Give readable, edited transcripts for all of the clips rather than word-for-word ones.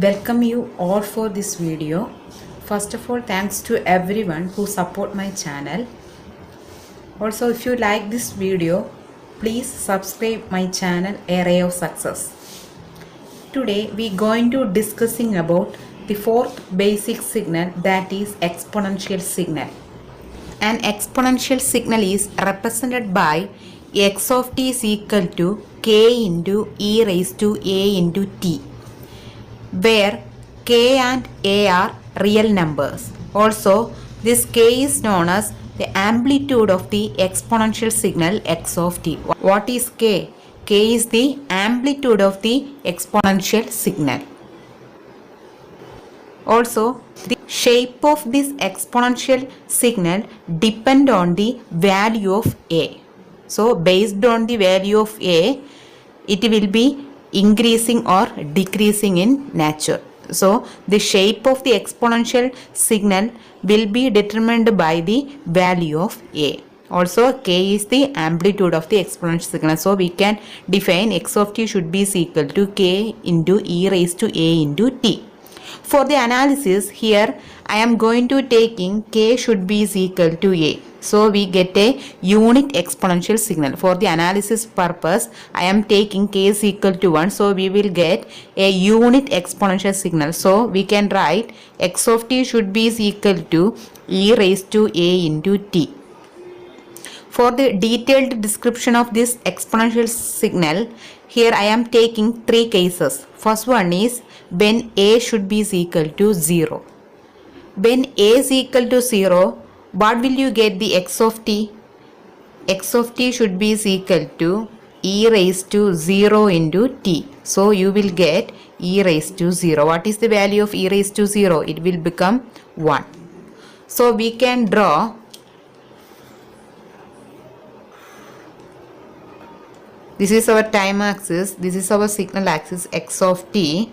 welcome you all for this video. First of all, thanks to everyone who support my channel. Also, if you like this video, please subscribe my channel A Ray of Success. Today we going to discussing about the fourth basic signal, that is exponential signal. An exponential signal is represented by x of t is equal to k into e raised to a into t, where k and a are real numbers. Also, this k is known as the amplitude of the exponential signal x of t. What is k? K is the amplitude of the exponential signal. Also, the shape of this exponential signal depend on the value of a. So, based on the value of a, it will be increasing or decreasing in nature. So, the shape of the exponential signal will be determined by the value of a. Also, k is the amplitude of the exponential signal. So, we can define x of t should be equal to k into e raised to a into t. For the analysis, here I am going to taking k should be equal to a. So we get a unit exponential signal. For the analysis purpose, I am taking k is equal to 1. So we will get a unit exponential signal. So we can write x of t should be equal to e raised to a into t. For the detailed description of this exponential signal, here I am taking three cases. First one is when a should be equal to 0. When a is equal to 0, what will you get the x of t? X of t should be equal to e raised to 0 into t. So you will get e raised to 0. What is the value of e raised to 0? It will become 1. So we can draw this is our time axis, this is our signal axis x of t.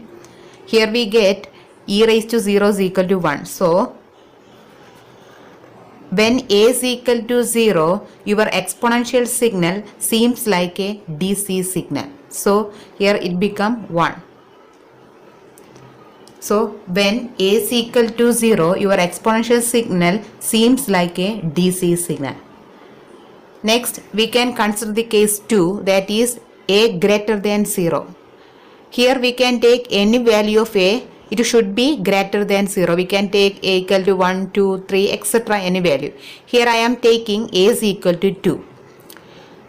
Here we get e raised to 0 is equal to 1. So, when a is equal to 0, your exponential signal seems like a DC signal. So, here it become 1. So, when a is equal to 0, your exponential signal seems like a DC signal. Next, we can consider the case 2, that is a greater than 0. Here we can take any value of a, it should be greater than 0. We can take a equal to 1, 2, 3, etc. any value. Here I am taking a is equal to 2.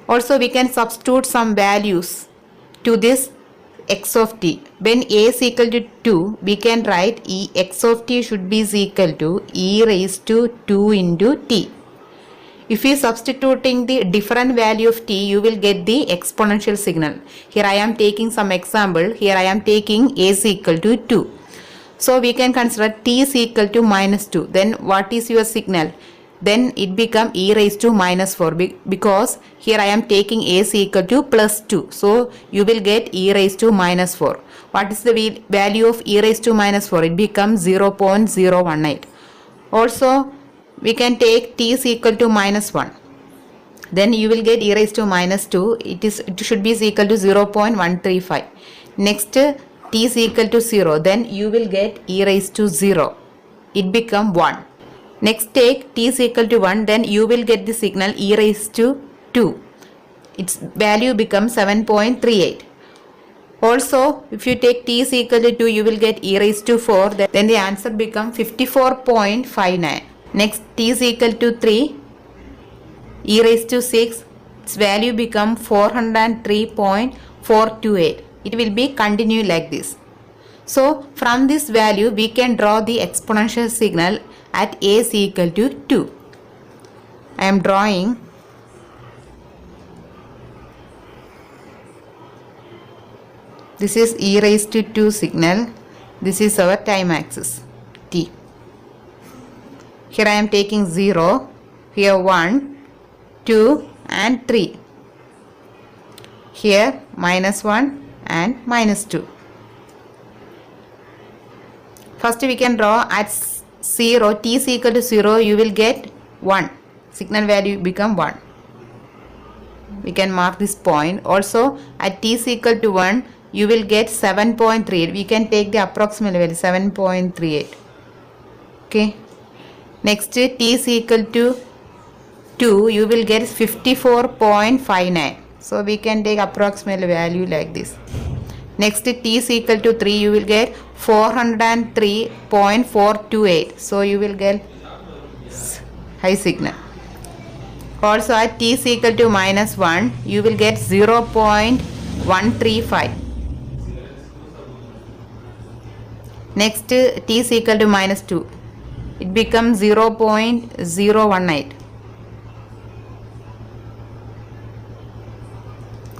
Also we can substitute some values to this x of t. When a is equal to 2, we can write x of t should be equal to e raised to 2 into t. If you substituting the different value of t, you will get the exponential signal. Here I am taking some example. Here I am taking a is equal to 2. So we can consider t is equal to minus 2. Then what is your signal? Then it become e raised to minus 4 because here I am taking a is equal to plus 2. So you will get e raised to minus 4. What is the value of e raised to minus 4? It becomes 0.018. Also, we can take t is equal to minus 1. Then you will get e raised to minus 2. It should be equal to 0.135. Next, t is equal to 0. Then you will get e raised to 0. It become 1. Next, take t is equal to 1. Then you will get the signal e raised to 2. Its value becomes 7.38. Also, if you take t is equal to 2, you will get e raised to 4. Then the answer becomes 54.59. Next, t is equal to 3, e raised to 6, its value become 403.428. It will be continue like this. So, from this value, we can draw the exponential signal at a is equal to 2. I am drawing. This is e raised to 2 signal. This is our time axis, t. Here I am taking 0, here 1, 2 and 3. Here minus 1 and minus 2. First we can draw at 0, t is equal to 0, you will get 1. Signal value become 1. We can mark this point. Also at t is equal to 1, you will get 7.38. We can take the approximate value 7.38. Okay. Next, t is equal to 2, you will get 54.59. So we can take approximate value like this. Next, t is equal to 3, you will get 403.428. So you will get high signal. Also at t is equal to minus 1, you will get 0.135. Next, t is equal to minus 2. It becomes 0.018.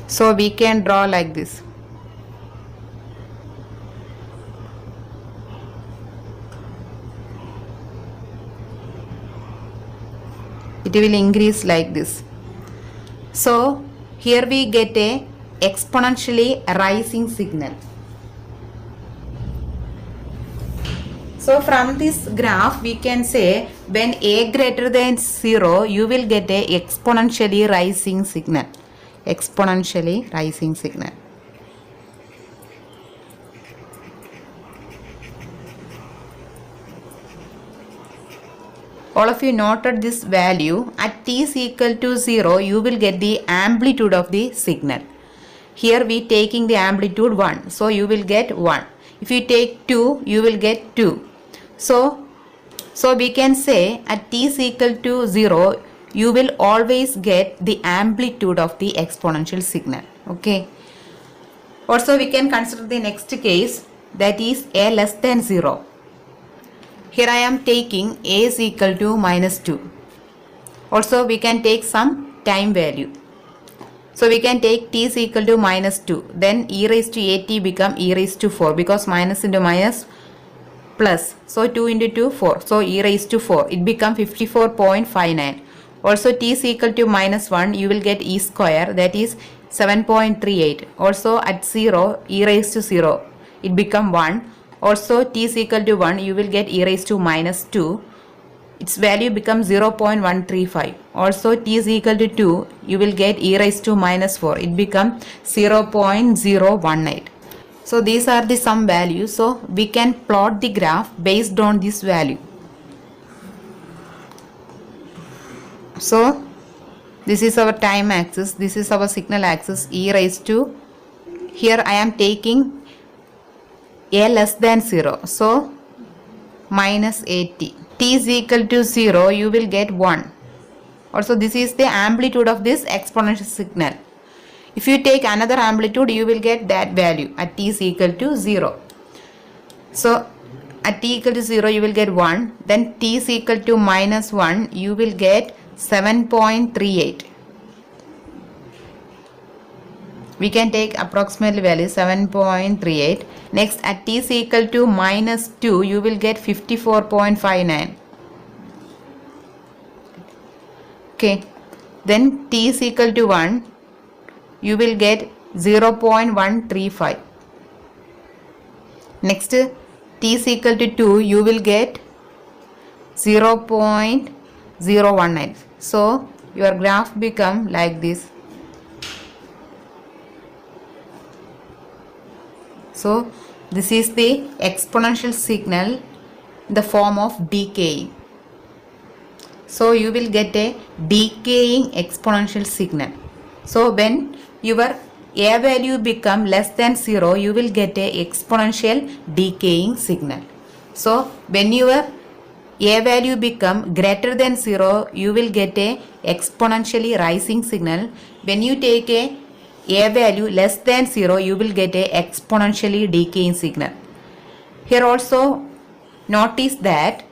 So we can draw like this. It will increase like this. So here we get a exponentially rising signal. So from this graph we can say when a greater than 0, you will get a exponentially rising signal. Exponentially rising signal. All of you noted this value. At t is equal to 0, you will get the amplitude of the signal. Here we taking the amplitude 1. So you will get 1. If you take 2, you will get 2. So we can say at t is equal to 0, you will always get the amplitude of the exponential signal. Okay. Also we can consider the next case, that is a less than 0. Here I am taking a is equal to minus 2. Also we can take some time value. So we can take t is equal to minus 2. Then e raised to at become e raised to 4 because minus into minus plus. So 2 into 2, 4. So e raised to 4. It becomes 54.59. Also t is equal to minus 1. You will get e square, that is 7.38. Also at 0, e raised to 0. It become 1. Also t is equal to 1, you will get e raised to minus 2. Its value becomes 0.135. Also t is equal to 2, you will get e raised to minus 4. It becomes 0.018. So these are the some values. So we can plot the graph based on this value. So this is our time axis, this is our signal axis, e raised to, here I am taking a less than 0, so minus 80. T is equal to 0, you will get 1. Also this is the amplitude of this exponential signal. If you take another amplitude, you will get that value at t is equal to 0. So at t equal to 0, you will get 1. Then t is equal to minus 1, you will get 7.38. We can take approximate value 7.38. Next at t is equal to minus 2, you will get 54.59. Okay. Then t is equal to 1, you will get 0.135. Next t is equal to 2, you will get 0.019. So your graph become like this. So this is the exponential signal in the form of decaying. So you will get a decaying exponential signal. So when your a value become less than 0, you will get a exponential decaying signal. So when your a value become greater than 0, you will get a exponentially rising signal. When you take a value less than 0, you will get a exponentially decaying signal. Here also notice that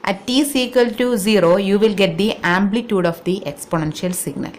at t is equal to 0, you will get the amplitude of the exponential signal.